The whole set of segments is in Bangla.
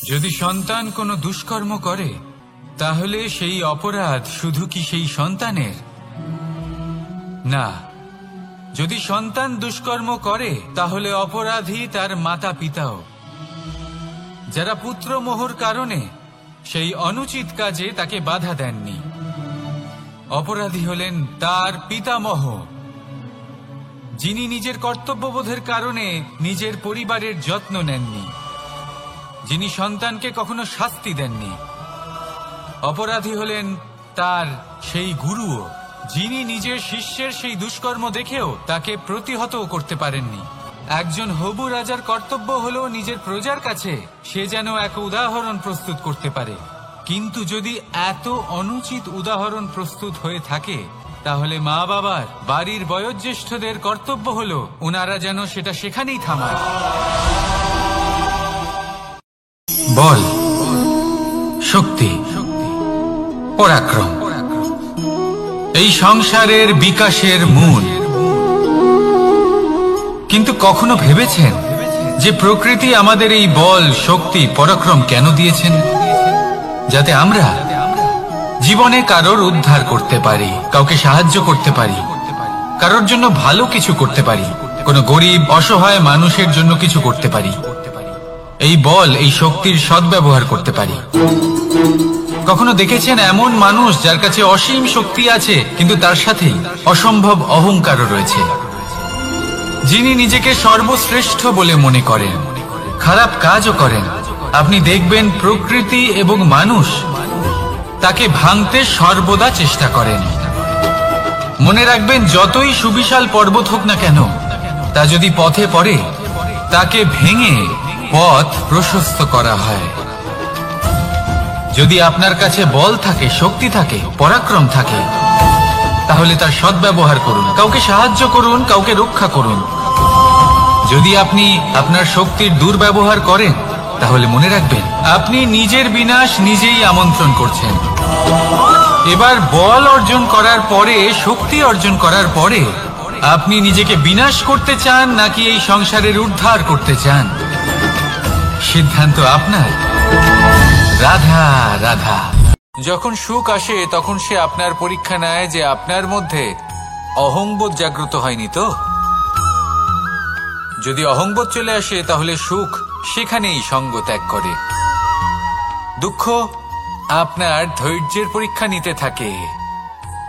যদি সন্তান কোনো দুষ্কর্ম করে তাহলে সেই অপরাধ শুধু কি সেই সন্তানের? না, যদি সন্তান দুষ্কর্ম করে তাহলে অপরাধী তার মাতা পিতাও, যারা পুত্রমোহর কারণে সেই অনুচিত কাজে তাকে বাধা দেননি। অপরাধী হলেন তার পিতামহ, যিনি নিজের কর্তব্যবোধের কারণে নিজের পরিবারের যত্ন নেননি, যিনি সন্তানকে কখনো শাস্তি দেননি। অপরাধী হলেন তার সেই গুরুও, যিনি নিজের শিষ্যের সেই দুষ্কর্ম দেখেও তাকে প্রতিহত করতে পারেননি। একজন হবু রাজার কর্তব্য হলো নিজের প্রজার কাছে সে যেন এক উদাহরণ প্রস্তুত করতে পারে, কিন্তু যদি এত অনুচিত উদাহরণ প্রস্তুত হয়ে থাকে তাহলে মা বাবার, বাড়ির বয়োজ্যেষ্ঠদের কর্তব্য হলো ওনারা যেন সেটা সেখানেই থামায়। বল, শক্তি, পরাক্রম এই সংসারের বিকাশের মূল। কিন্তু কখনো ভেবেছেন যে প্রকৃতি আমাদের এই বল, শক্তি, পরাক্রম কেন দিয়েছেন? যাতে আমরা জীবনে কারোর উদ্ধার করতে পারি, কাউকে সাহায্য করতে পারি, কারোর জন্য ভালো কিছু করতে পারি, কোনো গরিব অসহায় মানুষের জন্য কিছু করতে পারি। এই বল, এই শক্তির সদ্ব্যবহার করতে পারি। কখনো দেখেছেন এমন মানুষ যার কাছে অসীম শক্তি আছে কিন্তু তার সাথেই অসম্ভব অহংকারও রয়েছে, যিনি নিজেকে সর্বশ্রেষ্ঠ বলে মনে করেন, খারাপ কাজও করেন। আপনি দেখবেন প্রকৃতি এবং মানুষ তাকে ভাঙতে সর্বদা চেষ্টা করেন। মনে রাখবেন, যতই সুবিশাল পর্বত হোক না কেন, তা যদি পথে পড়ে তাকে ভেঙে পথ প্রশস্ত করা হয়। যদি আপনার কাছে বল থাকে, শক্তি থাকে, পরাক্রম থাকে, তাহলে তার সদ্ব্যবহার করুন, কাউকে সাহায্য করুন, কাউকে রক্ষা করুন। যদি আপনি আপনার শক্তির দুর্ব্যবহার করেন তাহলে মনে রাখবেন আপনি নিজের বিনাশ নিজেই আমন্ত্রণ করছেন। এবার বল অর্জন করার পরে, শক্তি অর্জন করার পরে আপনি নিজেকে বিনাশ করতে চান নাকি এই সংসারের উদ্ধার করতে চান? সিদ্ধান্ত আপনার। রাধা রাধা। যখন সুখ আসে তখন সে আপনার পরীক্ষা নেয় যে আপনার মধ্যে অহংবোধ জাগ্রত হয়নি তো। যদি অহংবোধ চলে আসে তাহলে সুখ সেখানেই সঙ্গ ত্যাগ করে। দুঃখ আপনার ধৈর্যের পরীক্ষা নিতে থাকে,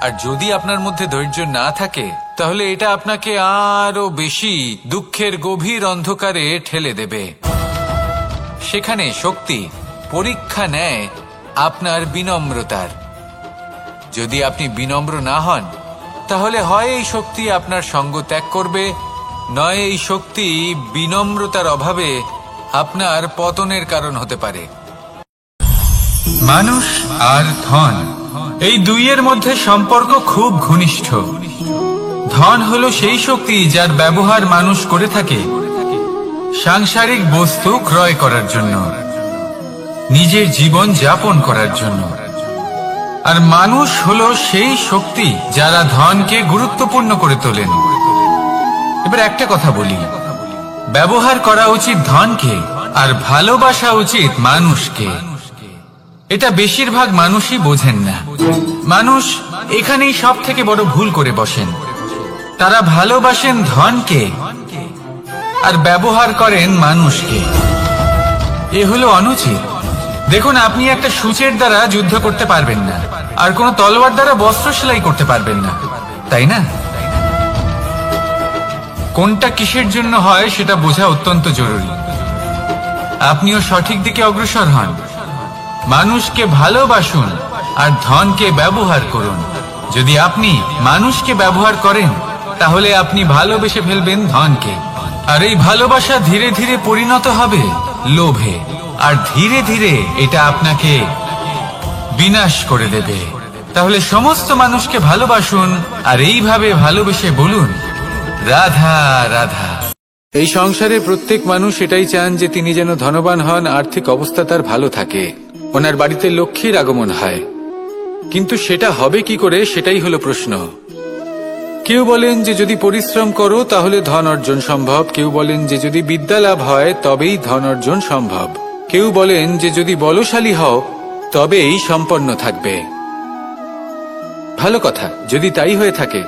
আর যদি আপনার মধ্যে ধৈর্য না থাকে তাহলে এটা আপনাকে আরো বেশি দুঃখের গভীর অন্ধকারে ঠেলে দেবে। সেখানে শক্তি পরীক্ষা নেয় আপনার বিনম্রতার। যদি আপনি বিনম্র না হন তাহলে হয় এই শক্তি আপনার সঙ্গ ত্যাগ করবে, নয় এই শক্তি বিনম্রতার অভাবে আপনার পতনের কারণ হতে পারে। মানুষ আর ধন, এই দুইয়ের মধ্যে সম্পর্ক খুব ঘনিষ্ঠ। ধন হলো সেই শক্তি যার ব্যবহার মানুষ করে থাকে সাংসারিক বস্তু ক্রয় করার জন্য, নিজের জীবন যাপন করার জন্য। আর মানুষ হলো সেই শক্তি যারা ধনকে গুরুত্বপূর্ণ করে তোলেন। এবার একটা কথা বলি, ব্যবহার করা উচিত ধনকে আর ভালোবাসা উচিত মানুষকে। এটা বেশিরভাগ মানুষই বোঝেন না। মানুষ এখানেই সব থেকে বড় ভুল করে বসেন। তারা ভালোবাসেন ধনকে আর ব্যবহার করেন মানুষকে। এ হলো অনুচিত। দেখুন, আপনি একটা সূচের দ্বারা যুদ্ধ করতে পারবেন না, আর কোনো তলোয়ার দ্বারা বস্ত্র সেলাই করতে পারবেন না, তাই না? কোনটা কিসের জন্য হয় সেটা বোঝা অত্যন্ত জরুরি। আপনিও সঠিক দিকে অগ্রসর হন। মানুষকে ভালোবাসুন আর ধনকে ব্যবহার করুন। যদি আপনি মানুষকে ব্যবহার করেন তাহলে আপনি ভালোবেসে ফেলবেন ধনকে, আর এই ভালোবাসা ধীরে ধীরে পরিণত হবে লোভে, আর ধীরে ধীরে এটা আপনাকে বিনাশ করে দেবে। তাহলে সমস্ত মানুষকে ভালোবাসুন আর এইভাবে ভালোবেসে বলুন, রাধা রাধা। এই সংসারে প্রত্যেক মানুষ এটাই চান যে তিনি যেন ধনবান হন, আর্থিক অবস্থা তার ভালো থাকে, ওনার বাড়িতে লক্ষ্মীর আগমন হয়। কিন্তু সেটা হবে কি করে, সেটাই হলো প্রশ্ন। কেউ বলেন যে যদি পরিশ্রম করো তাহলে ধন অর্জন সম্ভব, কেউ বলেন যে যদি বিদ্যা লাভ হয় তবেই ধন অর্জন সম্ভব। কেউ বলেন যে যদি বলশালী হও তবেই সম্পন্ন থাকবে। ভালো কথা, যদি তাই হয়ে থাকে,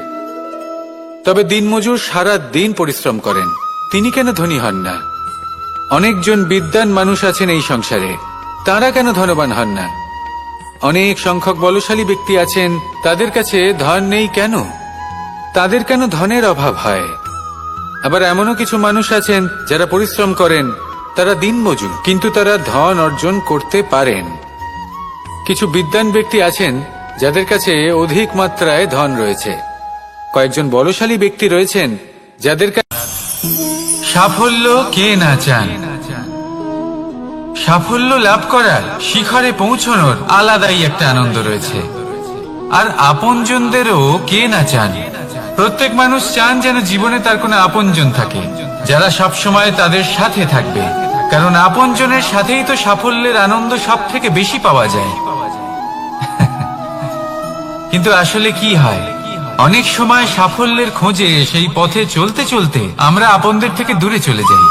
তবে দিনমজুর সারা দিন পরিশ্রম করেন, তিনি কেন ধনী হন না? অনেকজন বিদ্বান মানুষ আছেন এই সংসারে, তারা কেন ধনবান হন না? অনেক সংখ্যক বলশালী ব্যক্তি আছেন, তাদের কাছে ধন নেই কেন? তাদের কেন ধনের অভাব হয়? আবার এমনও কিছু মানুষ আছেন যারা পরিশ্রম করেন, তারা দিনমজুর, কিন্তু তারা ধন অর্জন করতে পারেন। কিছু বিদ্বান ব্যক্তি আছেন যাদের কাছে অধিক মাত্রায় ধন রয়েছে। কয়েকজন বলশালী ব্যক্তি রয়েছেন যাদের কাছে সাফল্য কে না চান? সাফল্য লাভ করার, শিখরে পৌঁছানোর আলাদাই একটা আনন্দ রয়েছে। আর আপনজনদেরও কে না চান? প্রত্যেক মানুষ চান যেন জীবনে তার কোনো আপনজন থাকে, যারা সবসময় তাদের সাথে থাকবে, কারণ আপনজনের সাথেই তো সাফল্যের আনন্দ সব থেকে বেশি পাওয়া যায়। কিন্তু আসলে কি হয়, অনেক সময় সাফল্যের খোঁজে সেই পথে চলতে চলতে আমরা আপনদের থেকে দূরে চলে যাই।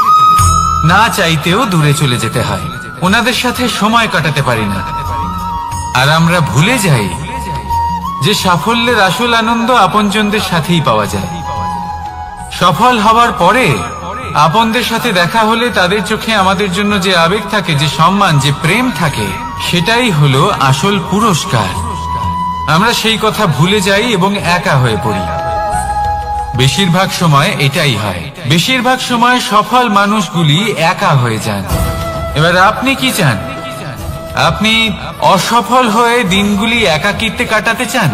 না চাইতেও দূরে চলে যেতে হয়, ওনাদের সাথে সময় কাটাতে পারি না। আর আমরা ভুলে যাই যে সাফল্যের আসল আনন্দ আপনজনদের সাথেই পাওয়া যায়। সফল হওয়ার পরে আপনদের সাথে দেখা হলে তাদের চোখে আমাদের জন্য যে আবেগ থাকে, যে সম্মান, যে প্রেম থাকে, সেটাই হলো আসল পুরস্কার। আমরা সেই কথা ভুলে যাই এবং একা হয়ে পড়ি। বেশিরভাগ সময় এটাই হয়, বেশিরভাগ সময় সফল মানুষগুলি একা হয়ে যান। এবার আপনি কি চান? আপনি অসফল হয়ে দিনগুলি একাকিত্বে কাটাতে চান,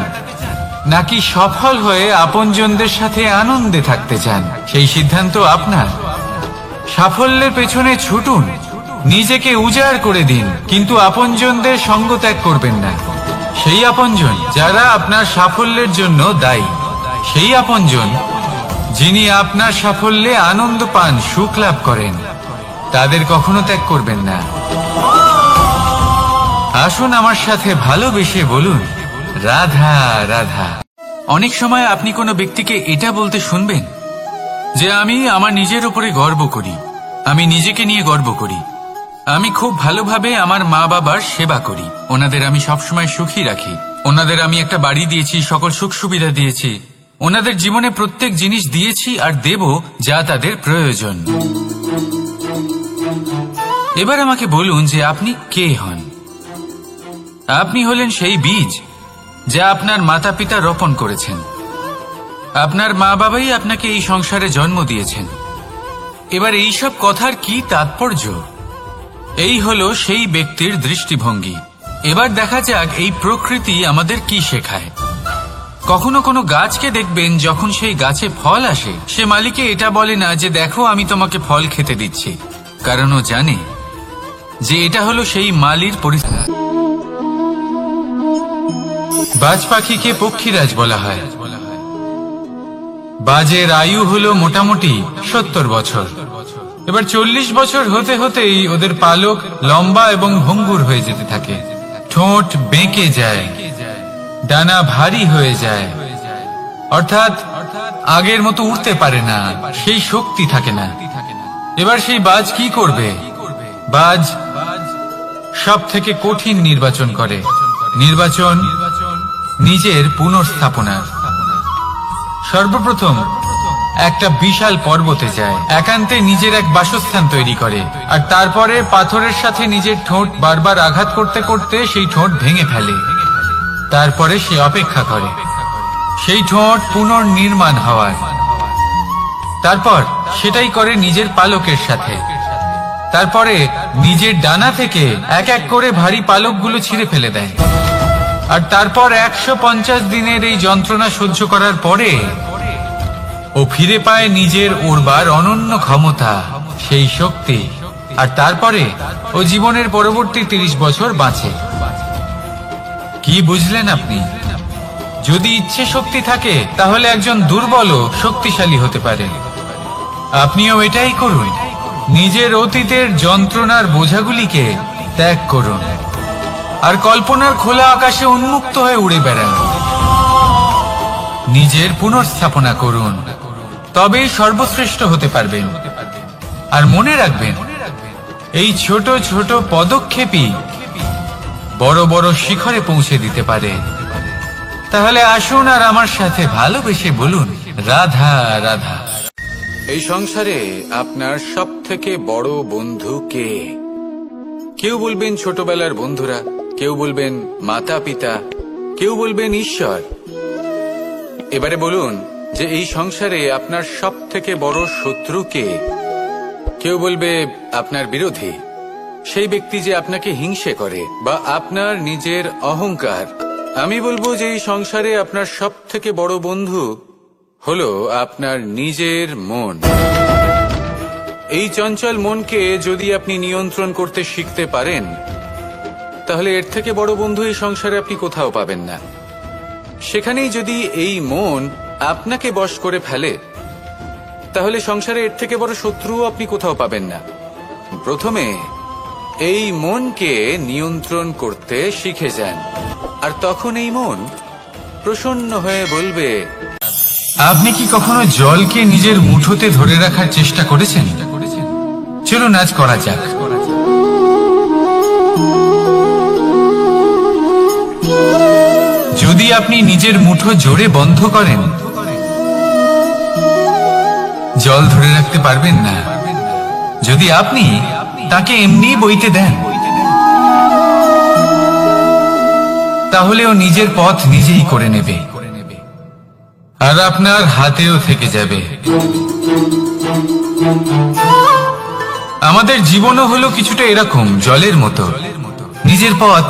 নাকি সফল হয়ে আপনজনদের সাথে আনন্দে থাকতে চান? সেই সিদ্ধান্ত আপনার। সাফল্যের পেছনে ছুটুন, নিজেকে উজাড় করে দিন, কিন্তু আপনজনদের সঙ্গ ত্যাগ করবেন না। সেই আপনজন যারা আপনার সাফল্যের জন্য দায়ী, সেই আপনজন যিনি আপনার সাফল্যে আনন্দ পান, সুখ লাভ করেন, তাদের কখনো ত্যাগ করবেন না। আসুন আমার সাথে ভালোবেসে বলুন, রাধা রাধা। অনেক সময় আপনি কোনো ব্যক্তিকে এটা বলতে শুনবেন যে আমি আমার নিজের উপরে গর্ব করি, আমি নিজেকে নিয়ে গর্ব করি, আমি খুব ভালোভাবে আমার মা বাবার সেবা করি, ওনাদের আমি সবসময় সুখী রাখি, ওনাদের আমি একটা বাড়ি দিয়েছি, সকল সুখ সুবিধা দিয়েছি, ওনাদের জীবনে প্রত্যেক জিনিস দিয়েছি আর দেব যা তাদের প্রয়োজন। এবার আমাকে বলুন যে আপনি কে হন? আপনি হলেন সেই বীজ যা আপনার মাতা পিতা রোপণ করেছেন। আপনার মা বাবাই আপনাকে এই সংসারে জন্ম দিয়েছেন। এবার এইসব কথার কি তাৎপর্য? এই হলো সেই ব্যক্তির দৃষ্টিভঙ্গি। এবার দেখা যাক এই প্রকৃতি আমাদের কি শেখায়। কখনো কোনো গাছকে দেখবেন, যখন সেই গাছে ফল আসে, সে মালিকে এটা বলে না যে দেখো আমি তোমাকে ফল খেতে দিচ্ছি, কারণ ও জানে যে এটা হলো সেই মালির পরিস্থিতি। বাজ পাখিকে পক্ষীরাজ বলা হয়। বাজের আয়ু হলো মোটামুটি 70 বছর। এবার 40 বছর হতে হতেই ওদের পালক লম্বা এবং ভঙ্গুর হয়ে যেতে থাকে, ঠোঁট বেঁকে যায়, ডানা ভারী হয়ে যায়, অর্থাৎ আগের মতো উঠতে পারে না, সেই শক্তি থাকে না। এবার সেই বাজ কি করবে? বাজ সব থেকে কঠিন নির্বাচন করে, নির্বাচন নিজের পুনর্স্থাপনা। সর্বপ্রথম একটা বিশাল পর্বতে যায়, একান্তে নিজের এক বাসস্থান তৈরি করে, আর তারপরে পাথরের সাথে নিজের ঠোঁট বারবার আঘাত করতে করতে সেই ঠোঁট ভেঙে ফেলে। তারপরে সে অপেক্ষা করে সেই ঠোঁট পুনর্নির্মাণ হওয়ার। তারপর সেটাই করে নিজের পালকের সাথে। তারপরে নিজের ডানা থেকে এক এক করে ভারী পালকগুলো ছিঁড়ে ফেলে দেয়। আর তারপর 150 দিনের এই যন্ত্রণা সহ্য করার পরে ও ফিরে পায় নিজের উড়বার অনন্য ক্ষমতা, সেই শক্তি। আর তারপরে ও জীবনের পরবর্তী 30 বছর বাঁচে। কি বুঝলেন আপনি? যদি ইচ্ছে শক্তি থাকে তাহলে একজন দুর্বলও শক্তিশালী হতে পারে। আপনিও এটাই করুন, নিজের অতীতের যন্ত্রণার বোঝাগুলিকে ত্যাগ করুন আর কল্পনার খোলা আকাশে উন্মুক্ত হয়ে উড়ে বেড়ান। নিজের পুনর্স্থাপনা করুন, তবেই সর্বশ্রেষ্ঠ হতে পারবেন। আর মনে রাখবেন, এই ছোট ছোট পদক্ষেপই বড় বড় শিখরে পৌঁছে দিতে পারে। তাহলে আসুন আর আমার সাথে ভালোবেসে বলুন, রাধা রাধা। এই সংসারে আপনার সব থেকে বড় বন্ধু কে? কেউ বলবেন ছোটবেলার বন্ধুরা, কেউ বলবেন মাতা পিতা, কেউ বলবেন ঈশ্বর। এবারে বলুন যে এই সংসারে আপনার সব থেকে বড় শত্রু কে? কেউ বলবে আপনার বিরোধী, সেই ব্যক্তি যে আপনাকে হিংসে করে, বা আপনার নিজের অহংকার। আমি বলবো যে এই সংসারে আপনার সব থেকে বড় বন্ধু হলো আপনার নিজের মন। এই চঞ্চল মনকে যদি আপনি নিয়ন্ত্রণ করতে শিখতে পারেন, তাহলে এর থেকে বড় বন্ধু এই সংসারে আপনি কোথাও পাবেন না। সেখানেই যদি এই মন আপনাকে বশ করে ফেলে, তাহলে সংসারে এর থেকে বড় শত্রুও আপনি কোথাও পাবেন না। প্রথমে এই মনকে নিয়ন্ত্রণ করতে শিখে যান, আর তখন এই মন প্রসন্ন হয়ে বলবে। আপনি কি কখনো জলকে নিজের মুঠোতে ধরে রাখার চেষ্টা করেছেন? চলুন আজ করা যাক। যদি আপনি নিজের মুঠো জোরে বন্ধ করেন, জল ধরে রাখতে পারবেন না। যদি আপনি তাকে এমনি বইতে দেন, তাহলে ও নিজের পথ নিজেই করে নেবে, আর আপনার হাতেও থেকে যাবে। আমাদের জীবনও হলো কিছুটা এরকম, জলের মতো। নিজের পথ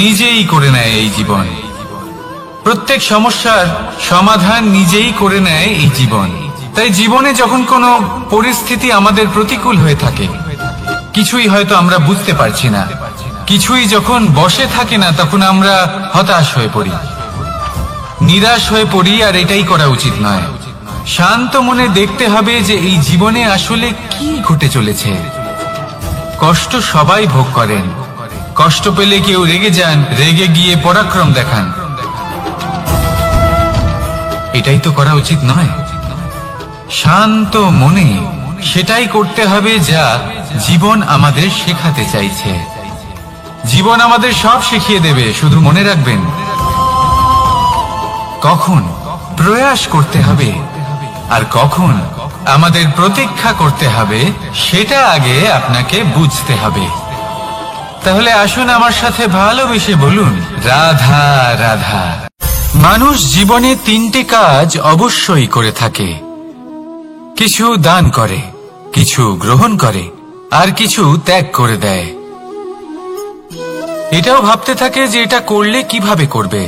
নিজেই করে নেয় এই জীবন। প্রত্যেক সমস্যার সমাধান নিজেই করে নেয় এই জীবন। তাই জীবনে যখন কোনো পরিস্থিতি আমাদের প্রতিকূল হয়ে থাকে, কিছুই হয়তো আমরা বুঝতে পারছি না, কিছুই যখন বসে থাকে না, তখন আমরা হতাশ হয়ে পড়ি, নিরাশ হয়ে পড়ি। আর এটাই করা উচিত নয়। শান্ত মনে দেখতে হবে যে এই জীবনে আসলে কি ঘটে চলেছে। কষ্ট সবাই ভোগ করেন। কষ্ট পেলে কেউ রেগে যান, রেগে গিয়ে পরাক্রম দেখান। এটাই তো করা উচিত নয়। শান্ত মনে সেটাই করতে হবে যা জীবন আমাদের শেখাতে চাইছে। জীবন আমাদের সব শিখিয়ে দেবে, শুধু মনে রাখবেন কখন প্রয়াস করতে হবে আর কখন আমাদের প্রতীক্ষা করতে হবে, সেটা আগে আপনাকে বুঝতে হবে। তাহলে আসুন আমার সাথে ভালোবেসে বলুন, রাধা রাধা। মানুষ জীবনে তিনটে কাজ অবশ্যই করে থাকে। কিছু দান করে, কিছু গ্রহণ করে, আর কিছু ত্যাগ করে দেয়। এটাও ভাবতে থাকে যে এটা করলে কিভাবে করবে।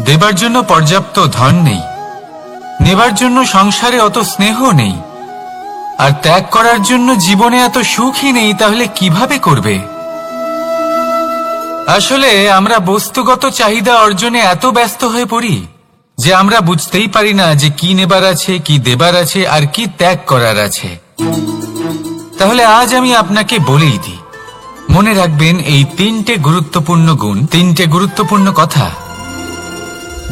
দেবার জন্য পর্যাপ্ত ধন নেই, নেবার জন্য সংসারে অত স্নেহ নেই, আর ত্যাগ করার জন্য জীবনে এত সুখই নেই। তাহলে কিভাবে করবে? আসলে আমরা বস্তুগত চাহিদা অর্জনে এত ব্যস্ত হয়ে পড়ি যে আমরা বুঝতেই পারি না যে কি নেবার আছে, কি দেবার আছে, আর কি ত্যাগ করার আছে। তাহলে আজ আমি আপনাকে বলেই দিই, মনে রাখবেন এই তিনটে গুরুত্বপূর্ণ গুণ, তিনটে গুরুত্বপূর্ণ কথা।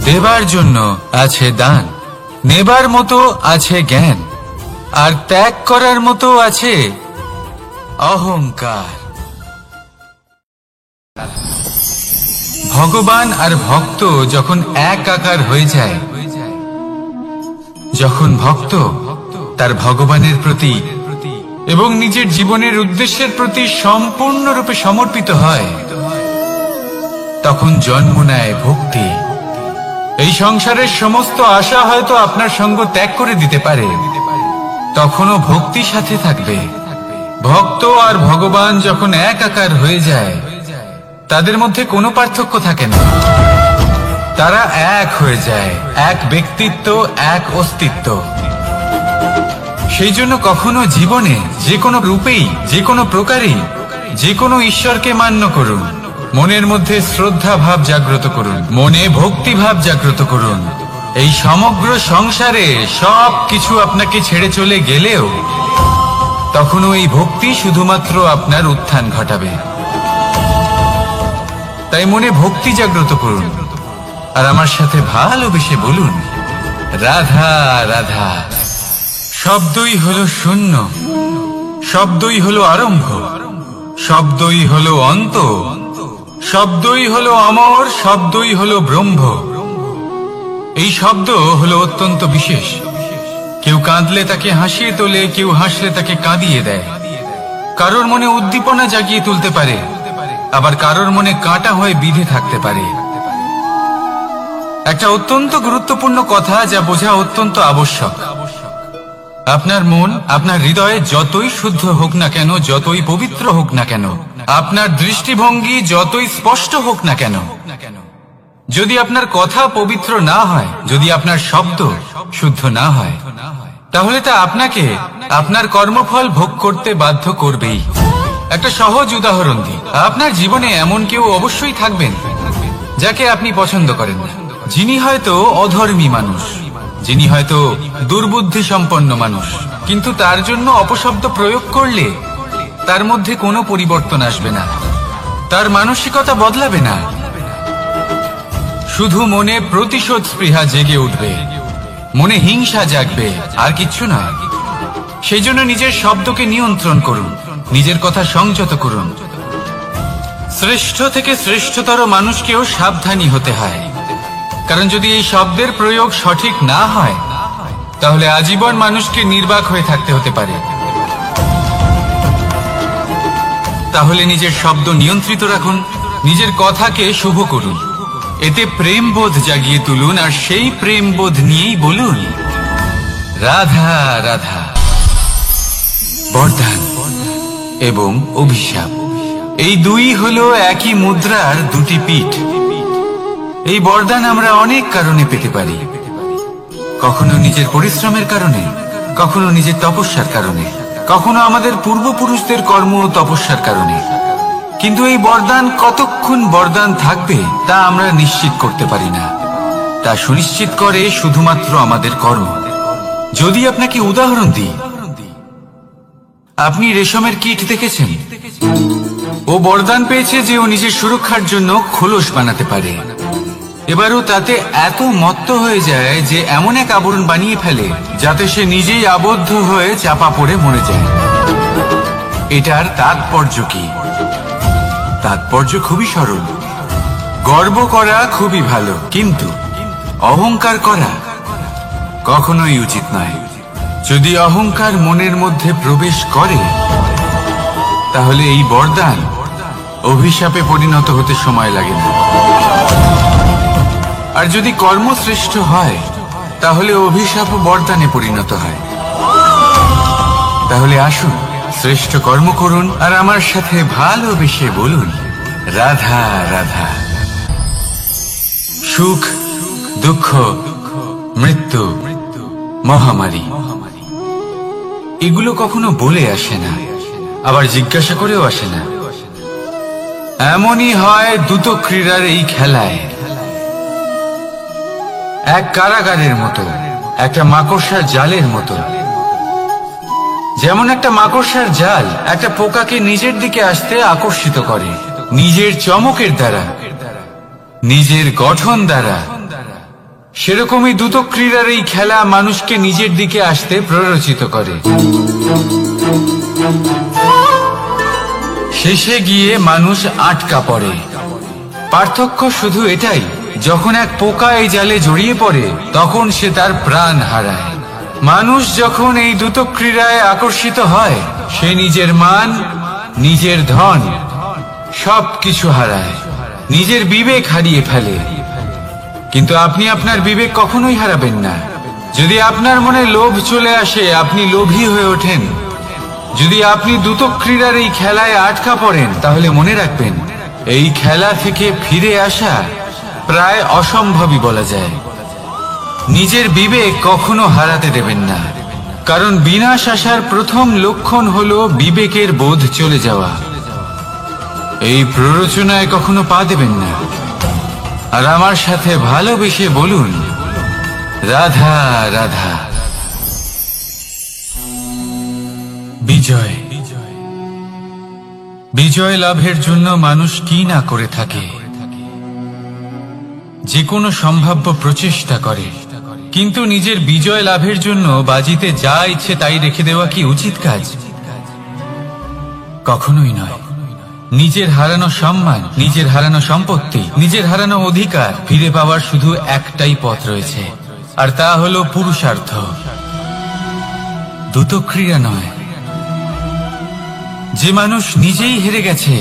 দেবার জন্য আছে দান, নেবার মতো আছে জ্ঞান, আর ত্যাগ করার মতো আছে অহংকার। ভগবান আর ভক্ত যখন একাকার হয়ে যায়, যখন ভক্ত তার ভগবানের প্রতি এবং নিজের জীবনের উদ্দেশ্যের প্রতি সম্পূর্ণরূপে সমর্পিত হয়, তখন জন্ম নেয় ভক্তি। এই সংসারের সমস্ত আশা হয়তো আপনার সঙ্গ ত্যাগ করে দিতে পারে, তখনও ভক্তি সাথে থাকবে। ভক্ত আর ভগবান যখন একাকার হয়ে যায়, তাদের মধ্যে কোনো পার্থক্য থাকে না। তারা এক হয়ে যায়, এক ব্যক্তিত্ব, এক অস্তিত্ব। সেই জন্য কখনো জীবনে যে কোনো রূপেই, যে কোনো প্রকারেই, যে কোনো ঈশ্বরকে মান্য করুন। মনের মধ্যে শ্রদ্ধা ভাব জাগ্রত করুন, মনে ভক্তি ভাব জাগ্রত করুন। এই সমগ্র সংসারে সব কিছু আপনাকে ছেড়ে চলে গেলেও তখনও এই ভক্তি শুধুমাত্র আপনার উত্থান ঘটাবে। তাই মনে ভক্তি জাগ্রত করুন, আর আমার সাথে ভালোবেসে বলুন, রাধা রাধা। শব্দই হলো শূন্য, শব্দই হলো আরম্ভ, শব্দই হলো অন্ত, শব্দই হলো অমর, শব্দই হলো ব্রহ্ম। এই শব্দ হলো অত্যন্ত বিশেষ। কেউ কাঁদলে তাকে হাসিয়ে তোলে, কেউ হাসলে তাকে কাঁদিয়ে দেয়। কারোর মনে উদ্দীপনা জাগিয়ে তুলতে পারে, আবার কারোর মনে কাঁটা হয়ে বিঁধে থাকতে পারে। একটা অত্যন্ত গুরুত্বপূর্ণ কথা যা বোঝা অত্যন্ত আবশ্যক। আপনার মন, আপনার হৃদয়ে যতই শুদ্ধ হোক না কেন, যতই পবিত্র হোক না কেন, আপনার দৃষ্টিভঙ্গি যতই স্পষ্ট হোক না কেন, যদি আপনার কথা পবিত্র না হয়, যদি আপনার শব্দ শুদ্ধ না হয়, তাহলে তা আপনাকে আপনার কর্মফল ভোগ করতে বাধ্য করবেই। একটা সহজ উদাহরণ দিই। আপনার জীবনে এমন কেউ অবশ্যই থাকবেন যাকে আপনি পছন্দ করেন না, যিনি হয়তো অধর্মী মানুষ, যিনি হয়তো দুর্বুদ্ধি সম্পন্ন মানুষ, কিন্তু তার জন্য অপশব্দ প্রয়োগ করলে তার মধ্যে কোনো পরিবর্তন আসবে না, তার মানসিকতা বদলাবে না, শুধু মনে প্রতিশোধ স্পৃহা জেগে উঠবে, মনে হিংসা জাগবে, আর কিচ্ছু না। সেই জন্য নিজের শব্দকে নিয়ন্ত্রণ করুন, নিজের কথা সংযত করুন। শ্রেষ্ঠ থেকে শ্রেষ্ঠতর মানুষকেও সাবধানী হতে হয়, কারণ যদি এই শব্দের প্রয়োগ সঠিক না হয়, তাহলে আজীবন মানুষকে নির্বাক হয়ে থাকতে হতে পারে। তাহলে নিজের শব্দ নিয়ন্ত্রিত রাখুন, নিজের কথাকে শুভ করুন, এতে প্রেমবোধ জাগিয়ে তুলুন, আর সেই প্রেমবোধ নিয়েই বলুন রাধা রাধা। বরদান এবং অভিশাপ, এই দুই হলো একই মুদ্রার দুটি পিঠ। এই বরদান আমরা অনেক কারণে পেতে পারি, কখনো নিজের পরিশ্রমের কারণে, কখনো নিজের তপস্যার কারণে, কখনো আমাদের পূর্বপুরুষদের কর্ম ও তপস্যার কারণে। কিন্তু এই বরদান কতক্ষণ বরদান থাকবে তা আমরা নিশ্চিত করতে পারি না, তা সুনিশ্চিত করে শুধুমাত্র আমাদের কর্ম। যদি আপনাকে উদাহরণ দিই, আপনি রেশমের কীট দেখেছেন? ও বরদান পেয়েছে যে ও নিজের সুরক্ষার জন্য খোলস বানাতে পারে। এবারও তাতে এত মত্ত হয়ে যায় যে এমন এক আবরণ বানিয়ে ফেলে যাতে সে নিজেই আবদ্ধ হয়ে চাপা পড়ে মরে যায়। এটার তাৎপর্য কি? তাৎপর্য খুবই সরল। গর্ব করা খুবই ভালো, কিন্তু অহংকার করা কখনোই উচিত নয়। যদি অহংকার মনের মধ্যে প্রবেশ করে, তাহলে এই বরদান অভিশাপে পরিণত হতে সময় লাগে না। আর যদি কর্মশ্রেষ্ঠ হয়, তাহলে অভিশাপ বরদানে পরিণত হয়। তাহলে আসুন শ্রেষ্ঠ কর্ম করুন, আর আমার সাথে ভালোবেসে বলুন রাধা রাধা। সুখ, দুঃখ, মৃত্যু, মহামারী, এগুলো কখনো বলে আসে না, আবার জিজ্ঞাসা করেও আসে না। এমনই হয় দ্রুত ক্রীড়ার এই খেলায়। এক কারাগারের মতো, একটা মাকড়সার জালের মতো। যেমন একটা মাকড়সার জাল একটা পোকাকে নিজের দিকে আসতে আকর্ষিত করে নিজের চমকের দ্বারা, নিজের গঠন দ্বারা, সেরকমই দ্রুত ক্রীড়ার এই খেলা মানুষকে নিজের দিকে আসতে প্ররোচিত করে। শেষে গিয়ে মানুষ আটকা পড়ে। পার্থক্য শুধু এটাই, যখন এক পোকা এই জালে জড়িয়ে পড়ে তখন সে তার প্রাণ হারায়। মানুষ যখন এই দ্রুত ক্রীড়ায় আকর্ষিত হয়, সে নিজের মান, নিজের ধন সবকিছু হারায়, নিজের বিবেক হারিয়ে ফেলে। কিন্তু আপনি আপনার বিবেক কখনোই হারাবেন না। যদি আপনার মনে লোভ চলে আসে, আপনি লোভী হয়ে ওঠেন। যদি আপনি দ্রুত ক্রীড়ার এই খেলায় আটকা পড়েন, তাহলে মনে রাখবেন এই খেলা থেকে ফিরে আসা প্রায় অসম্ভবই বলা যায়। নিজের বিবেক কখনো হারাতে দেবেন না, কারণ বিনাশ আসার প্রথম লক্ষণ হলো বিবেকের বোধ চলে যাওয়া। এই প্ররোচনায় কখনো পা দেবেন না। আর আমার সাথে ভালোবেসে বলুন রাধা রাধা। বিজয়, বিজয় লাভের জন্য মানুষ কি না করে থাকে, যে কোনো সম্ভাব্য প্রচেষ্টা করে। কিন্তু নিজের বিজয় লাভের জন্য বাজিতে যা ইচ্ছে তাই রেখে দেওয়া কি উচিত কাজ? কখনোই নয়। নিজের হারানো সম্মান, নিজের হারানো সম্পত্তি, নিজের হারানো অধিকার ফিরে পাওয়ার শুধু একটাই পথ রয়েছে, আর তা হলো পুরুষার্থ, দ্রুতক্রিয়া নয়। যে মানুষ নিজেই হেরে গেছে,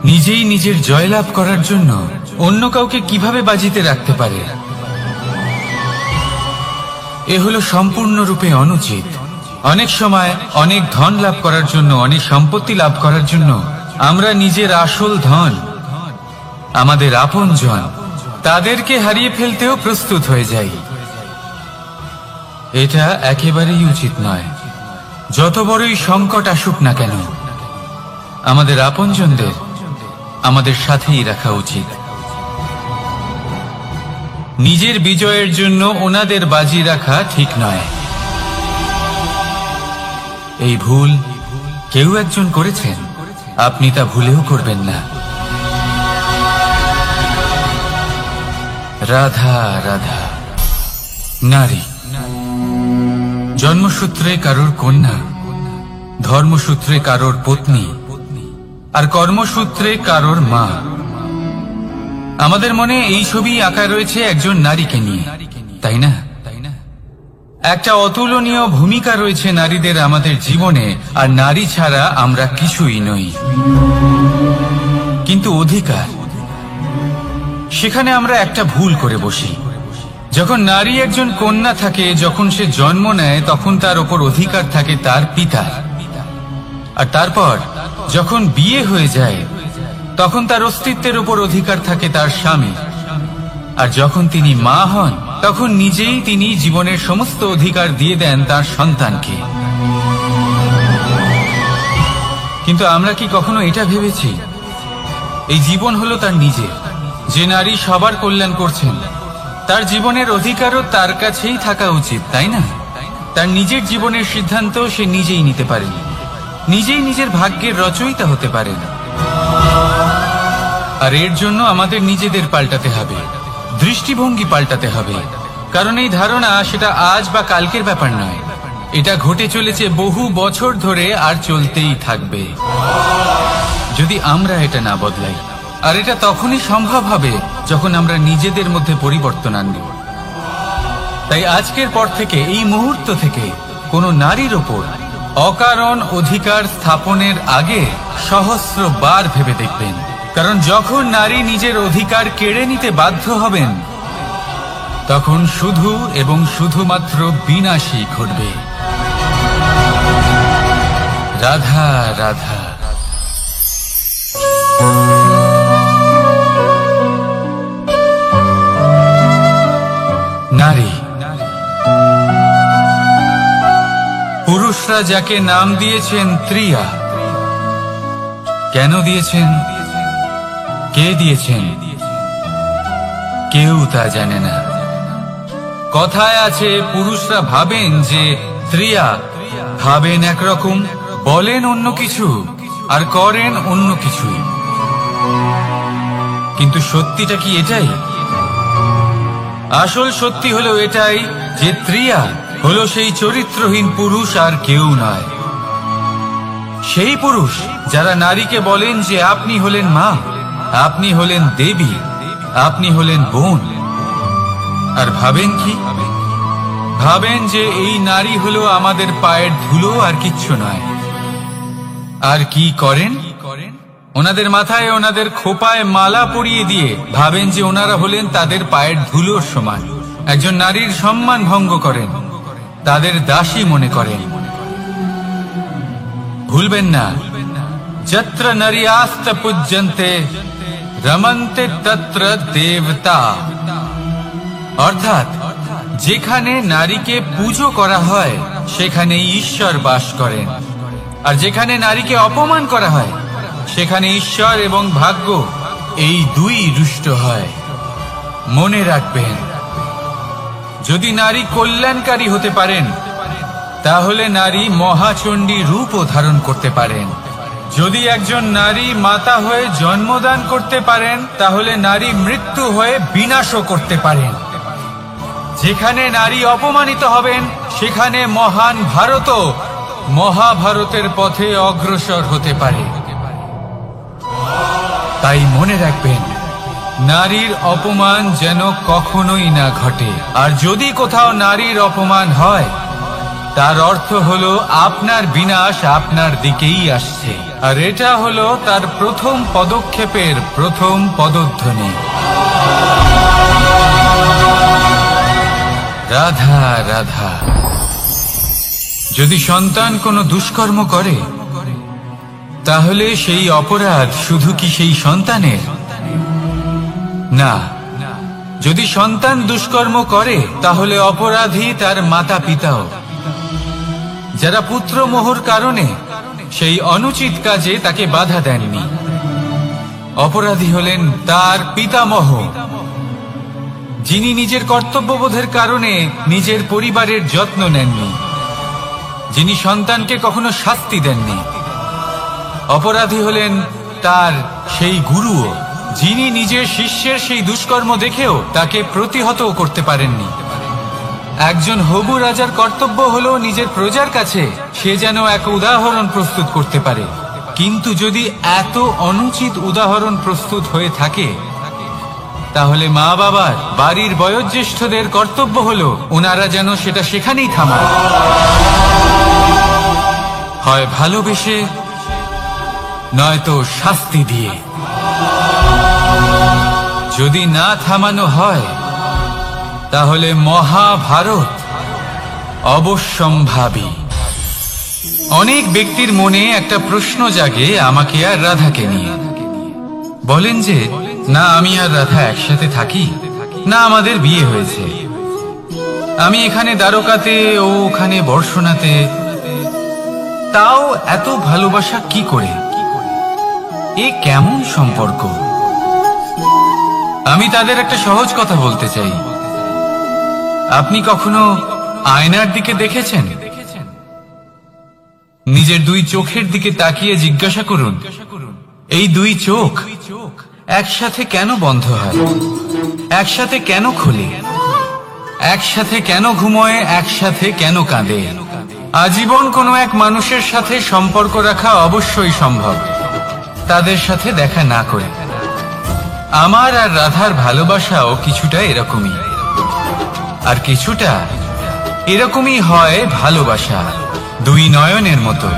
নিজেই নিজের জয়লাভ করার জন্য অন্য কাউকে কিভাবে বাজিতে রাখতে পারে, এ হলো সম্পূর্ণরূপে অনুচিত। অনেক সময় অনেক ধন লাভ করার জন্য, অনেক সম্পত্তি লাভ করার জন্য আমরা নিজের আসল ধন, আমাদের আপনজন, তাদেরকে হারিয়ে ফেলতেও প্রস্তুত হয়ে যাই। এটা একেবারেই উচিত নয়। যত বড়ই সংকট আসুক না কেন, আমাদের আপনজনদের আমাদের সাথেই রাখা উচিত। নিজের বিজয়ের জন্য ওনাদের বাজি রাখা ঠিক নয়। এই ভুল কেউ একজন করেছেন, আপনি তা ভুলেও করবেন না। রাধা রাধা। নারী জন্মসূত্রে কারোর কন্যা, ধর্মসূত্রে কারোর পত্নী, আর কর্মসূত্রে কারোর মা। আমাদের মনে এই ছবি আঁকা রয়েছে একজন নারীকে নিয়ে, তাই না? একটা অতুলনীয় ভূমিকা রয়েছে নারীদের আমাদের জীবনে, আর নারী ছাড়া আমরা কিছুই নই। কিন্তু অধিকার, সেখানে আমরা একটা ভুল করে বসি। যখন নারী একজন কন্যা থাকে, যখন সে জন্ম নেয়, তখন তার ওপর অধিকার থাকে তার পিতার। আর তারপর যখন বিয়ে হয়ে যায়, তখন তার অস্তিত্বের উপর অধিকার থাকে তার স্বামী। আর যখন তিনি মা হন, তখন নিজেই তিনি জীবনের সমস্ত অধিকার দিয়ে দেন তার সন্তানকে। কিন্তু আমরা কি কখনো এটা ভেবেছি এই জীবন হলো তার নিজের? যে নারী সবার কল্যাণ করছেন, তার জীবনের অধিকারও তার কাছেই থাকা উচিত, তাই না? তার নিজের জীবনের সিদ্ধান্ত সে নিজেই নিতে পারেন, নিজেই নিজের ভাগ্যের রচয়িতা হতে পারেন। আর এর জন্য আমাদের নিজেদের পাল্টাতে হবে, দৃষ্টিভঙ্গি পাল্টাতে হবে। কারণ এই ধারণা সেটা আজ বা কালকের ব্যাপার নয়, এটা ঘটে চলেছে বহু বছর ধরে, আর চলতেই থাকবে যদি আমরা এটা না বদলাই। আর এটা তখনই সম্ভব হবে যখন আমরা নিজেদের মধ্যে পরিবর্তন আনব। তাই আজকের পর থেকে, এই মুহূর্ত থেকে, কোনো নারীর ওপর অকারণ অধিকার স্থাপনের আগে সহস্রবার ভেবে দেখবেন। কারণ যখন নারী নিজের অধিকার কেড়ে নিতে বাধ্য হবেন, তখন শুধু এবং শুধুমাত্র বিনাশই ঘটবে। রাধা রাধা। নারী, পুরুষরা যাকে নাম দিয়েছেন ত্রিয়া, কেন দিয়েছেন, কে দিয়েছেন, কেউ তা জানে না। কথায় আছে, পুরুষরা ভাবেন যে ত্রিয়া, ভাবেন একরকম, বলেন অন্য কিছু, আর করেন অন্য কিছুই। কিন্তু সত্যিটা কি এটাই? আসল সত্যি হলো এটাই যে ত্রিয়া হলো সেই চরিত্রহীন পুরুষ, আর কেউ নয়। সেই পুরুষ যারা নারীকে বলেন যে আপনি হলেন মা, আপনি হলেন দেবী, আপনি হলেন বোন। আর ভাবেন কি? ভাবেন যে এই নারী হলো আমাদের পায়ের ধুলো, আর কিচ্ছু নয়। আর কি করেন? ওনাদের মাথায়, ওনাদের খোপায় মালা পরিয়ে দিয়ে ভাবেন যে ওনারা হলেন তাদের পায়ের ধুলোর সমান। একজন নারীর সম্মান ভঙ্গ করেন, তাদের দাসী মনে করেন। ভুলবেন না, যত্র নারীয়াস্ত পূজ্যন্তে রমন্তে তত্র দেবতা। অর্থাৎ যেখানে নারীকে পুজো করা হয়, সেখানে ঈশ্বর বাস করেন। আর যেখানে নারীকে অপমান করা হয়, সেখানে ঈশ্বর এবং ভাগ্য এই দুই রুষ্ট হয়। মনে রাখবেন, যদি নারী কল্যাণকারী হতে পারেন, তাহলে নারী মহাচণ্ডী রূপও ধারণ করতে পারেন। যদি একজন নারী মাতা হয়ে জন্মদান করতে পারেন, তাহলে নারী মৃত্যু হয়ে বিনাশও করতে পারেন। যেখানে নারী অপমানিত হবেন, সেখানে মহান ভারতও মহাভারতের পথে অগ্রসর হতে পারে। তাই মনে রাখবেন, নারীর অপমান যেন কখনোই না ঘটে। আর যদি কোথাও নারীর অপমান হয়, তার অর্থ হলো আপনার বিনাশ আপনার দিকেই আসছে। আর এটা হলো তার প্রথম পদক্ষেপের প্রথম পদধ্বনি। রাধা রাধা। যদি সন্তান কোনো দুষ্কর্ম করে, তাহলে সেই অপরাধ শুধু কি সেই সন্তানের? না। যদি সন্তান দুষ্কর্ম করে, তাহলে অপরাধী তার মাতা পিতাও, যারা পুত্রমোহর কারণে সেই অনুচিত কাজে তাকে বাধা দেননি। অপরাধী হলেন তার পিতামহ, যিনি নিজের কর্তব্যবোধের কারণে নিজের পরিবারের যত্ন নেননি, যিনি সন্তানকে কখনো শাস্তি দেননি। অপরাধী হলেন তার সেই গুরুও, যিনি নিজের শিষ্যের সেই দুষ্কর্ম দেখেও তাকে প্রতিহত করতে পারেননি। একজন হবু রাজার কর্তব্য হলো নিজের প্রজার কাছে সে যেন এক উদাহরণ প্রস্তুত করতে পারে। কিন্তু যদি এত অনুচিত উদাহরণ প্রস্তুত হয়ে থাকে, তাহলে মা বাবার, বাড়ির বয়োজ্যেষ্ঠদের কর্তব্য হলো ওনারা যেন সেটা সেখানেই থামায়, হয় ভালোবেসে, নয়তো শাস্তি দিয়ে। যদি না থামানো হয়, তাহলে মহাভারত অবশ্যম্ভাবী। অনেক ব্যক্তির মনে একটা প্রশ্ন জাগে আমাকে আর রাধাকে নিয়ে। বলেন যে, না আমি আর রাধা একসাথে থাকি, না আমাদের বিয়ে হয়েছে, আমি এখানে দ্বারকাতে ও ওখানে বর্ষণাতে, তাও এত ভালোবাসা কি করে? এ কেমন সম্পর্ক? আমি তাদের একটা সহজ কথা বলতে চাই। আপনি কখনো আয়নার দিকে দেখেছেন? নিজের দুই চোখের দিকে তাকিয়ে জিজ্ঞাসা করুন, এই দুই চোখ একসাথে কেন বন্ধ হয়? একসাথে কেন খোলে? একসাথে কেন ঘুমোয়? একসাথে কেন কাঁদে? আজীবন কোনো এক মানুষের সাথে সম্পর্ক রাখা অবশ্যই সম্ভব, তাদের সাথে দেখা না করে। আমার আর রাধার ভালোবাসাও কিছুটা এরকমই, আর কিছুটা এরকমই হয় ভালোবাসা দুই নয়নের মতো,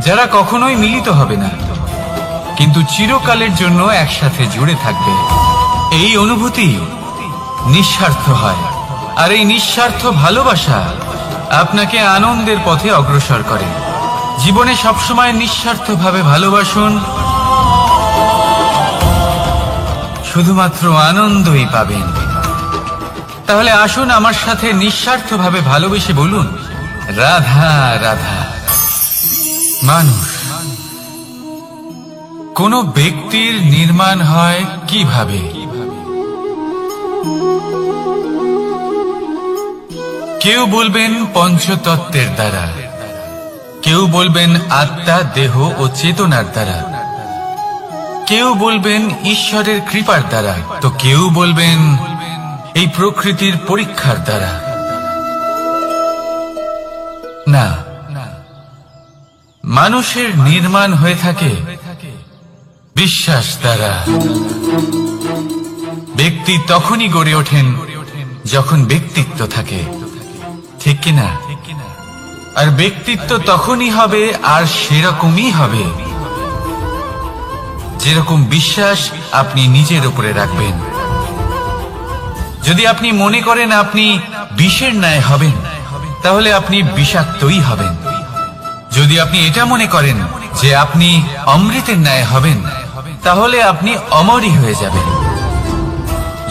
যারা কখনোই মিলিত হবে না, কিন্তু চিরকালের জন্য একসাথে জুড়ে থাকবে। এই অনুভূতি নিঃস্বার্থ হয়, আর এই নিঃস্বার্থ ভালোবাসা আপনাকে আনন্দের পথে অগ্রসর করে। জীবনে সবসময় নিঃস্বার্থভাবে ভালোবাসুন, শুধুমাত্র আনন্দই পাবেন। তাহলে আসুন আমার সাথে নিঃস্বার্থভাবে ভালোবেসে বলুন, রাধা রাধা। মানুষ, কোন ব্যক্তির নির্মাণ হয় কিভাবে? কেউ বলবেন পঞ্চতত্ত্বের দ্বারা, কেউ বলবেন আত্মা, দেহ ও চেতনার দ্বারা, কেউ বলবেন ঈশ্বরের কৃপার দ্বারা, তো কেউ বলবেন এই প্রকৃতির পরীক্ষার দ্বারা। না, মানুষের নির্মাণ হয়ে থাকে বিশ্বাস দ্বারা। ব্যক্তি তখনই গড়ে ওঠেন যখন ব্যক্তিত্ব থাকে, ঠিক কিনা? আর ব্যক্তিত্ব তখনই হবে আর সেরকমই হবে যেরকম বিশ্বাস আপনি নিজের উপরে রাখবেন। যদি আপনি মনে করেন আপনি বিষের ন্যায় হবেন, তাহলে আপনি বিষাক্তই হবেন। যদি আপনি এটা মনে করেন যে আপনি অমৃতের ন্যায় হবেন, তাহলে আপনি অমরই হয়ে যাবেন।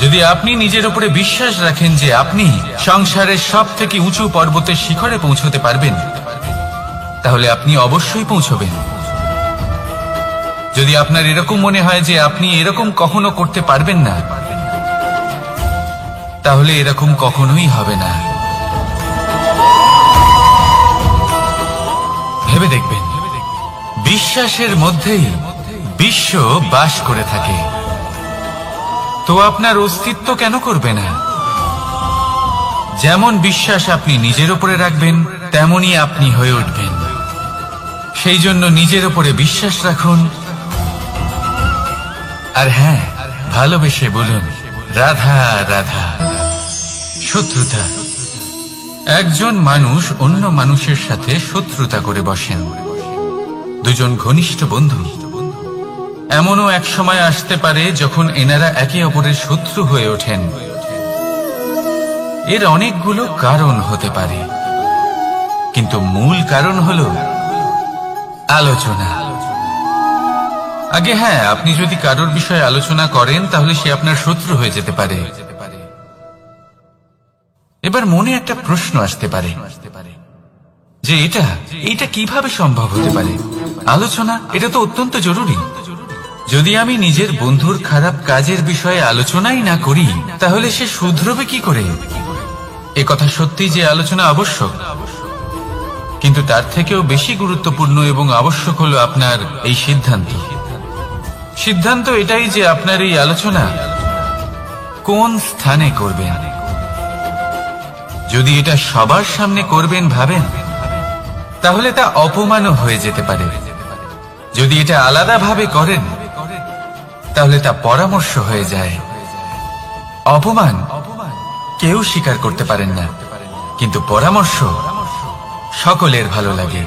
যদি আপনি নিজের উপরে বিশ্বাস রাখেন যে আপনি সংসারের সব থেকে উঁচু পর্বতের শিখরে পৌঁছতে পারবেন, তাহলে আপনি অবশ্যই পৌঁছবেন। যদি আপনার এরকম মনে হয় যে আপনি এরকম কখনো করতে পারবেন না, তাহলে এরকম কখনোই হবে না। ভেবে দেখবেন, বিশ্বাসের মধ্যেই বিশ্ব বাস করে থাকে, তো আপনার অস্তিত্ব কেন করবে না? যেমন বিশ্বাস আপনি নিজের উপরে রাখবেন, তেমনই আপনি হয়ে উঠবেন। সেই জন্য নিজের উপরে বিশ্বাস রাখুন, আর হ্যাঁ, ভালোবেসে বলুন রাধা রাধা। শত্রুতা, একজন মানুষ অন্য মানুষের সাথে শত্রুতা করে বসেন। দুজন ঘনিষ্ঠ বন্ধু, এমনও এক সময় আসতে পারে যখন এনারা একে অপরের শত্রু হয়ে ওঠেন। এর অনেকগুলো কারণ হতে পারে, কিন্তু মূল কারণ হল আলোচনা। আগে হ্যাঁ, আপনি যদি কারোর বিষয়ে আলোচনা করেন তাহলে সে আপনার শত্রু হয়ে যেতে পারে। এবার মনে একটা প্রশ্ন আসতে পারে যে এটা কিভাবে সম্ভব হতে পারে? আলোচনা, এটা তো অত্যন্ত জরুরি। যদি আমি নিজের বন্ধুর খারাপ কাজের বিষয়ে আলোচনাই না করি তাহলে সে শুধরবে কি করে? এ কথা সত্যি যে আলোচনা আবশ্যক, কিন্তু তার থেকেও বেশি গুরুত্বপূর্ণ এবং আবশ্যক হলো আপনার এই সিদ্ধান্ত এটাই যে আপনার এই আলোচনা কোন স্থানে করবেন। যদি এটা সবার সামনে করবেন ভাবেন, তাহলে তা অপমানও হয়ে যেতে পারে। যদি এটা আলাদাভাবে করেন তাহলে তা পরামর্শ হয়ে যায়। অপমান কেউ স্বীকার করতে পারেন না, কিন্তু পরামর্শ সকলের ভালো লাগে।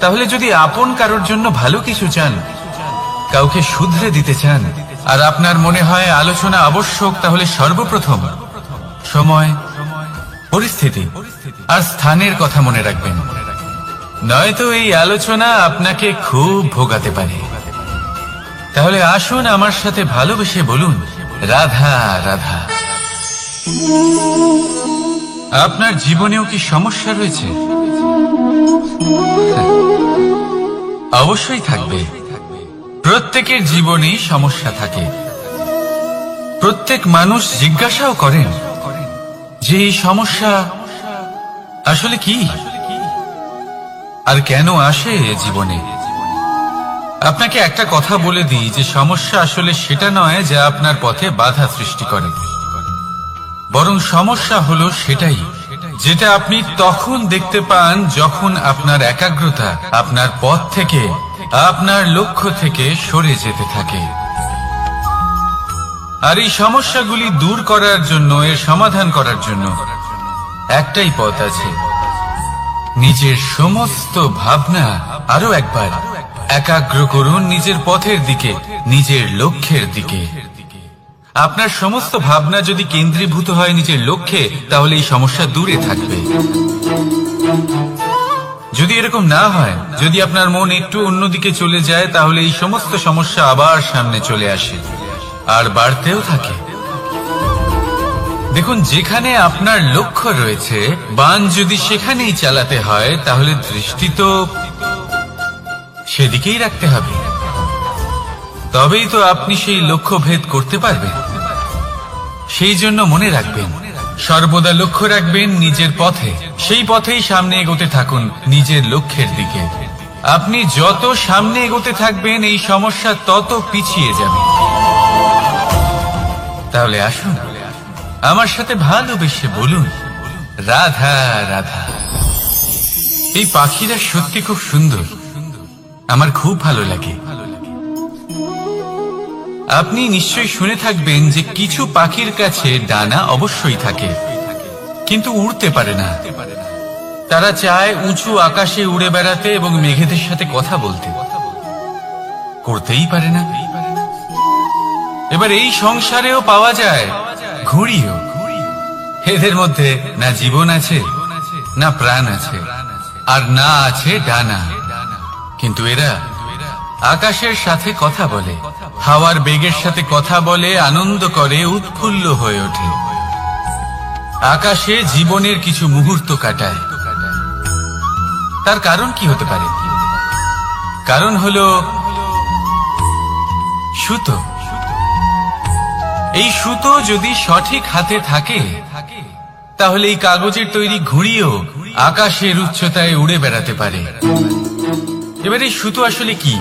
তাহলে যদি আপন কারোর জন্য ভালো কিছু চান, কাউকে শুধরে দিতে চান, আর আপনার মনে হয় আলোচনা আবশ্যক, তাহলে সর্বপ্রথম সময়, পরিস্থিতি আর স্থানের কথা মনে রাখবেন, নয়তো এই আলোচনা আপনাকে খুব ভোগাতে পারে। তাহলে আসুন আমার সাথে ভালোবেসে বলুন রাধা রাধা। আপনার জীবনেও কি সমস্যা রয়েছে? অবশ্যই থাকবে। প্রত্যেকের জীবনেই সমস্যা থাকে। প্রত্যেক মানুষ জিজ্ঞাসাও করেন যে এই সমস্যা আসলে কি আর কেন আসে জীবনে। আপনাকে একটা কথা বলে দিই যে সমস্যা আসলে সেটা নয় যা আপনার পথে বাধা সৃষ্টি করে, বরং সমস্যা হলো সেটাই যেটা আপনি তখন দেখতে পান যখন আপনার একাগ্রতা আপনার পথ থেকে, আপনার লক্ষ্য থেকে সরে যেতে থাকে। আর এই সমস্যাগুলি দূর করার জন্য, এর সমাধান করার জন্য একটাই পথ আছে। নিজের সমস্ত ভাবনা আরো একবার একাগ্র করুন নিজের পথের দিকে, নিজের লক্ষ্যের দিকে। আপনার সমস্ত ভাবনা যদি কেন্দ্রীভূত হয় নিজের লক্ষ্যে, তাহলে এই সমস্যা দূরে থাকবে। যদি এরকম না হয়, যদি আপনার মন একটু অন্যদিকে চলে যায়, তাহলে এই সমস্ত সমস্যা আবার সামনে চলে আসে আর বাড়তেও থাকে। দেখুন, যেখানে আপনার লক্ষ্য রয়েছে, বাণ যদি সেখানেই চালাতে হয়, তাহলে দৃষ্টি তো সেদিকেই রাখতে হবে। তবেই তো আপনি সেই লক্ষ্য ভেদ করতে পারবেন। সেই জন্য মনে রাখবেন, সর্বদা লক্ষ্য রাখবেন নিজের পথে, সেই পথেই সামনে এগোতে থাকুন নিজের লক্ষ্যের দিকে। আপনি যত সামনে এগোতে থাকবেন এই সমস্যা তত পিছিয়ে যাবে। তাহলে আসুন আমার সাথে ভালোবেসে বলুন রাধা রাধা। এই পাখিরা সত্যি খুব সুন্দর, আমার খুব ভালো লাগে। আপনি নিশ্চয়ই শুনে থাকবেন যে কিছু পাখির কাছে ডানা অবশ্যই থাকে, কিন্তু উড়তে পারে না। তারা চায় উঁচু আকাশে উড়ে বেড়াতে এবং মেঘেদের সাথে কথা বলতে, করতেই পারে না। এবার এই সংসারেও পাওয়া যায় ঘুড়িও। এদের মধ্যে না জীবন আছে, না প্রাণ আছে, আর না আছে ডানা, কিন্তু এরা আকাশের সাথে কথা বলে, হাওয়ার বেগের সাথে কথা বলে, আনন্দ করে, উৎফুল্ল হয়ে ওঠে। আকাশে জীবনের কিছু মুহূর্ত কাটায়। তার কারণ কি হতে পারে? কারণ হলো সুতো। এই সুতো যদি সঠিক হাতে থাকে, তাহলে এই কাগজের তৈরি ঘুড়িও আকাশের উচ্চতায় উড়ে বেড়াতে পারে। এবার এই সুতো আসলে কি?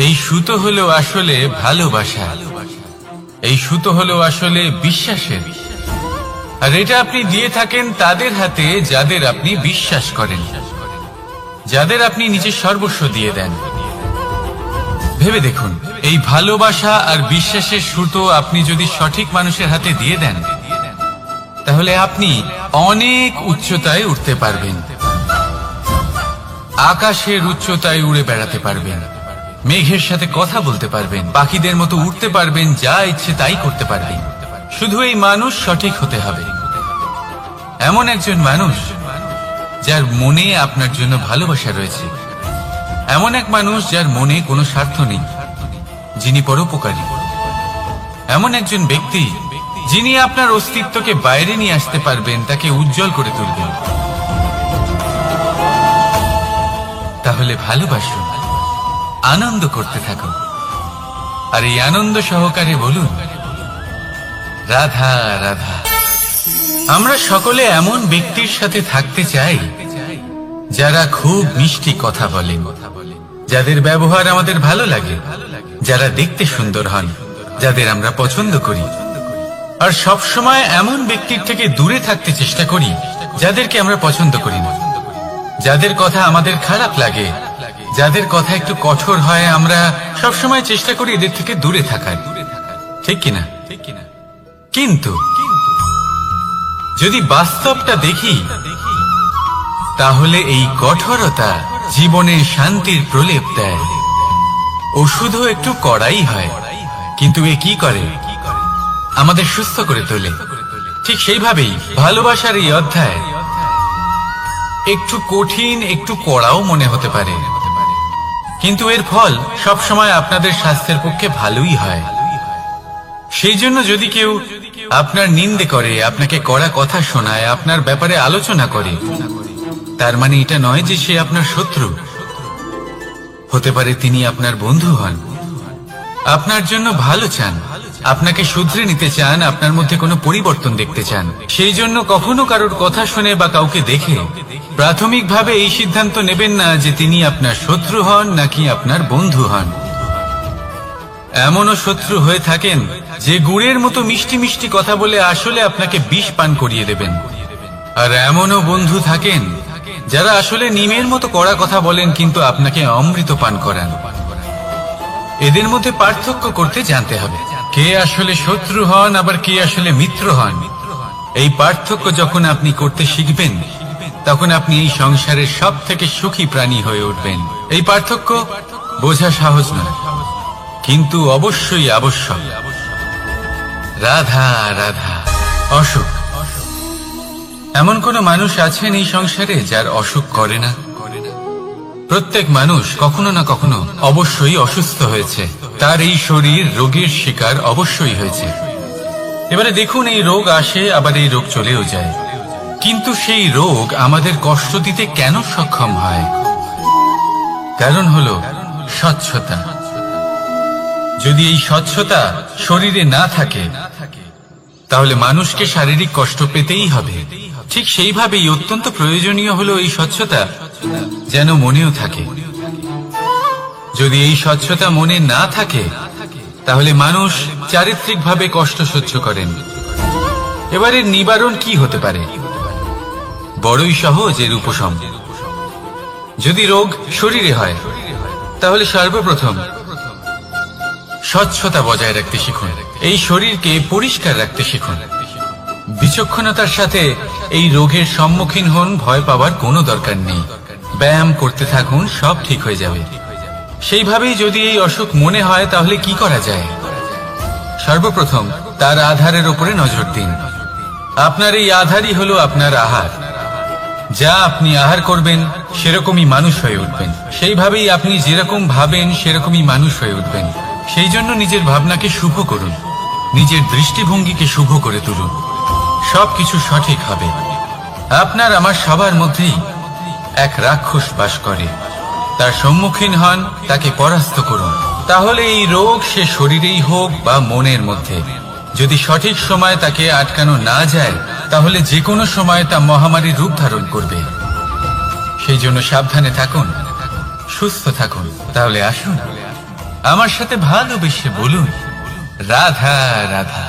এই সুতো হলো আসলে ভালোবাসা। এই সুতো হলো আসলে বিশ্বাসের। আর এটা আপনি দিয়ে থাকেন তাদের হাতে যাদের আপনি বিশ্বাস করেন, যাদের আপনি নিজের সর্বস্ব দিয়ে দেন। ভেবে দেখুন, এই ভালোবাসা আর বিশ্বাসের সুতো আপনি যদি সঠিক মানুষের হাতে দিয়ে দেন, তাহলে আপনি অনেক উচ্চতায় উঠতে পারবেন। আকাশের উচ্চতায় উড়ে বেড়াতে পারবেন, মেঘের সাথে কথা বলতে পারবেন, পাখিদের মতো উঠতে পারবেন, যা ইচ্ছে তাই করতে পারবেন। শুধু এই মানুষ সঠিক হতে হবে, এমন একজন মানুষ যার মনে আপনার জন্য ভালোবাসা রয়েছে, এমন এক মানুষ যার মনে কোনো স্বার্থ নেই, যিনি পরোপকারী, এমন একজন ব্যক্তি যিনি আপনার অস্তিত্বকে বাইরে নিয়ে আসতে পারবেন, তাকে উজ্জ্বল করে তুলবেন। তাহলে ভালোবাসুন, আনন্দ করতে থাকুন, আর এই আনন্দ সহকারে বলুন রাধা রাধা। আমরা সকলে এমন ব্যক্তির সাথে থাকতে চাই যারা খুব মিষ্টি কথা বলেন, যাদের ব্যবহার আমাদের ভালো লাগে, যারা দেখতে সুন্দর হন, যাদের আমরা পছন্দ করি। আর সব সময় এমন ব্যক্তির থেকে দূরে থাকতে চেষ্টা করি যাদেরকে আমরা পছন্দ করি না, যাদের কথা আমাদের খারাপ লাগে, যাদের কথা একটু কঠোর হয়। আমরা সব সময় চেষ্টা করি এদের থেকে দূরে থাকার, ঠিক কিনা? কিন্তু যদি বাস্তবটা দেখি, তাহলে এই কঠোরতা জীবনে শান্তির প্রলেপ দেয়। ওষুধও একটু কড়াই হয়, কিন্তু এ কি করে? আমাদের সুস্থ করে তোলে। ঠিক সেইভাবেই ভালোবাসার এই অধ্যায় একটু কঠিন, একটু কড়াও মনে হতে পারে, কিন্তু এর ফল সবসময় আপনাদের স্বাস্থ্যের পক্ষে ভালোই হয়। সেই জন্য যদি কেউ আপনার নিন্দে করে, আপনাকে কড়া কথা শোনায়, আপনার ব্যাপারে আলোচনা করে, তার মানে এটা নয় যে সে আপনার শত্রু। হতে পারে তিনি আপনার বন্ধু হন, আপনার জন্য ভালো চান, আপনাকে শুধরে নিতে চান, আপনার মধ্যে কোনো পরিবর্তন দেখতে চান। সেই জন্য কখনো কারোর কথা শুনে বা কাউকে দেখে প্রাথমিকভাবে এই সিদ্ধান্ত নেবেন না যে তিনি আপনার শত্রু হন নাকি আপনার বন্ধু হন। এমনও শত্রু হয়ে থাকেন যে গুড়ের মতো মিষ্টি মিষ্টি কথা বলে আসলে আপনাকে বিষ পান করিয়ে দেবেন, আর এমনও বন্ধু থাকেন যারা আসলে নিমের মতো কড়া কথা বলেন কিন্তু আপনাকে অমৃত পান করান। এদের মধ্যে পার্থক্য করতে জানতে হবে, কে আসলে শত্রু হন আবার কে আসলে মিত্র হন। এই পার্থক্য যখন আপনি করতে শিখবেন, তখন আপনি এই সংসারের সব থেকে সুখী প্রাণী হয়ে উঠবেন। এই পার্থক্য বোঝা সহজ নয়, কিন্তু অবশ্যই আবশ্যক। রাধা রাধা। অসুখ। এমন কোন মানুষ আছেন এই সংসারে যার অসুখ করে না? প্রত্যেক মানুষ কখনো না কখনো অবশ্যই অসুস্থ হয়েছে, তার এই শরীর রোগের শিকার অবশ্যই হয়েছে। এবারে দেখুন, এই রোগ আসে আবার এই রোগ চলেও যায়, কিন্তু সেই রোগ আমাদের কষ্ট দিতে কেন সক্ষম হয়? কারণ হলো স্বচ্ছতা। যদি এই স্বচ্ছতা শরীরে না থাকে, তাহলে মানুষকে শারীরিক কষ্ট পেতেই হবে। ঠিক সেইভাবেই অত্যন্ত প্রয়োজনীয় হলো এই স্বচ্ছতা যেন মনেও থাকে। যদি এই স্বচ্ছতা মনে না থাকে, তাহলে মানুষ চারিত্রিকভাবে কষ্ট সহ্য করেন। এবারে নিবারণ কি হতে পারে? বড়ই সহজ এর উপশম। যদি রোগ শরীরে হয়, তাহলে সর্বপ্রথম স্বচ্ছতা বজায় রাখতে শিখুন, এই শরীরকে পরিষ্কার রাখতে শিখুন। বিচক্ষণতার সাথে এই রোগের সম্মুখীন হন, ভয় পাওয়ার কোনো দরকার নেই। ব্যায়াম করতে থাকুন, সব ঠিক হয়ে যাবে। সেইভাবেই যদি এই অসুখ মনে হয়, তাহলে কি করা যায়? সর্বপ্রথম তার আধারের উপরে নজর দিন। আপনার এই আধারই হলো আপনার আহার। যা আপনি আহার করবেন সেরকমই মানুষ হয়ে উঠবেন। সেইভাবেই আপনি যেরকম ভাবেন সেরকমই মানুষ হয়ে উঠবেন। সেই জন্য নিজের ভাবনাকে শুভ করুন, নিজের দৃষ্টিভঙ্গিকে শুভ করে তুলুন, সবকিছু সঠিক হবে। আপনার আমার সবার মধ্যেই এক রাক্ষস বাস করে, তার সম্মুখীন হন, তাকে পরাস্ত করুন। তাহলে এই রোগ সে শরীরেই হোক বা মনের মধ্যে, যদি সঠিক সময় তাকে আটকানো না যায়, তাহলে যে কোনো সময় তা মহামারীর রূপ ধারণ করবে। সেই জন্য সাবধানে থাকুন, সুস্থ থাকুন। তাহলে আসুন আমার সাথে ভালোবেসে বলুন রাধা রাধা।